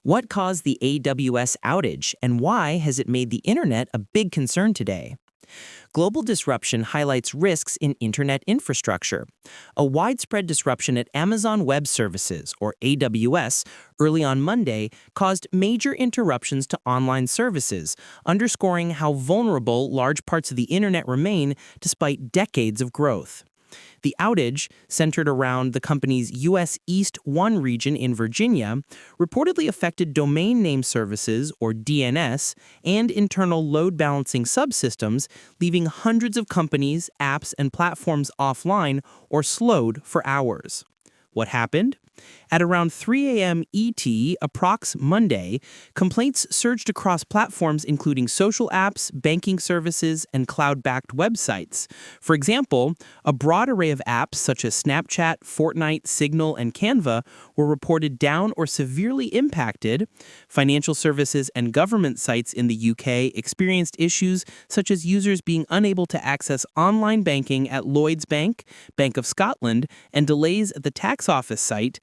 What caused the AWS outage, and why has it made the internet a big concern today? Global disruption highlights risks in internet infrastructure. A widespread disruption at Amazon Web Services, or AWS, early on Monday caused major interruptions to online services, underscoring how vulnerable large parts of the internet remain despite decades of growth. The outage, centered around the company's U.S. East 1 region in Virginia, reportedly affected domain name services, or DNS, and internal load balancing subsystems, leaving hundreds of companies, apps, and platforms offline or slowed for hours. What happened? At around 3 a.m. ET, approx. Monday, complaints surged across platforms including social apps, banking services, and cloud-backed websites. For example, a broad array of apps such as Snapchat, Fortnite, Signal, and Canva were reported down or severely impacted. Financial services and government sites in the UK experienced issues such as users being unable to access online banking at Lloyds Bank, Bank of Scotland, and delays at the tax office site,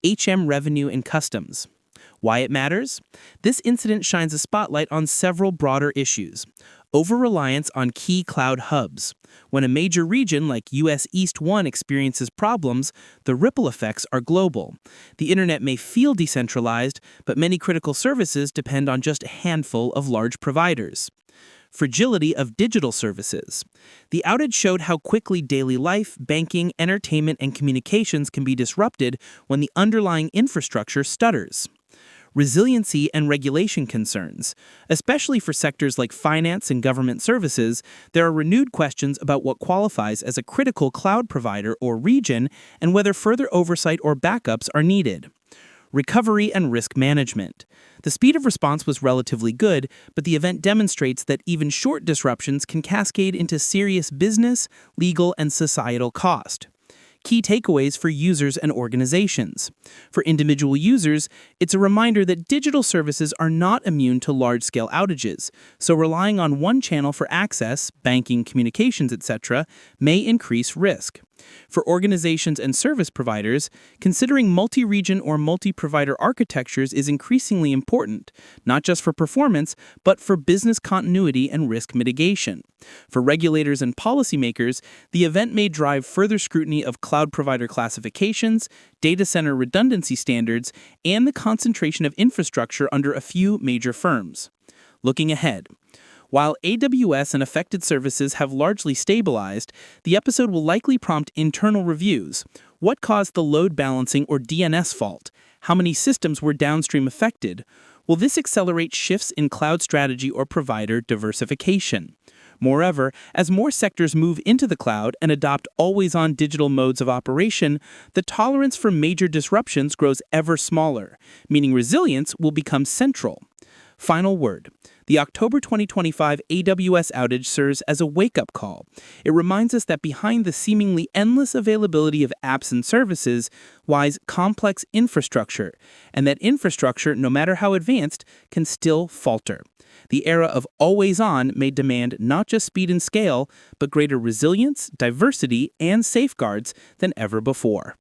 HM Revenue and Customs. Why it matters? This incident shines a spotlight on several broader issues. Over-reliance on key cloud hubs. When a major region like US East 1 experiences problems, the ripple effects are global. The internet may feel decentralized, but many critical services depend on just a handful of large providers. Fragility of digital services. The outage showed how quickly daily life, banking, entertainment, and communications can be disrupted when the underlying infrastructure stutters. Resiliency and regulation concerns. Especially for sectors like finance and government services, there are renewed questions about what qualifies as a critical cloud provider or region and whether further oversight or backups are needed. Recovery and risk management. The speed of response was relatively good, but the event demonstrates that even short disruptions can cascade into serious business, legal, and societal cost. Key takeaways for users and organizations. For individual users, it's a reminder that digital services are not immune to large-scale outages, so relying on one channel for access, banking, communications, etc., may increase risk. For organizations and service providers, considering multi-region or multi-provider architectures is increasingly important, not just for performance, but for business continuity and risk mitigation. For regulators and policymakers, the event may drive further scrutiny of cloud provider classifications, data center redundancy standards, and the concentration of infrastructure under a few major firms. Looking ahead. While AWS and affected services have largely stabilized, the episode will likely prompt internal reviews. What caused the load balancing or DNS fault? How many systems were downstream affected? Will this accelerate shifts in cloud strategy or provider diversification? Moreover, as more sectors move into the cloud and adopt always-on digital modes of operation, the tolerance for major disruptions grows ever smaller, meaning resilience will become central. Final word. The October 2025 AWS outage serves as a wake-up call. It reminds us that behind the seemingly endless availability of apps and services lies complex infrastructure, and that infrastructure, no matter how advanced, can still falter. The era of always-on may demand not just speed and scale, but greater resilience, diversity, and safeguards than ever before.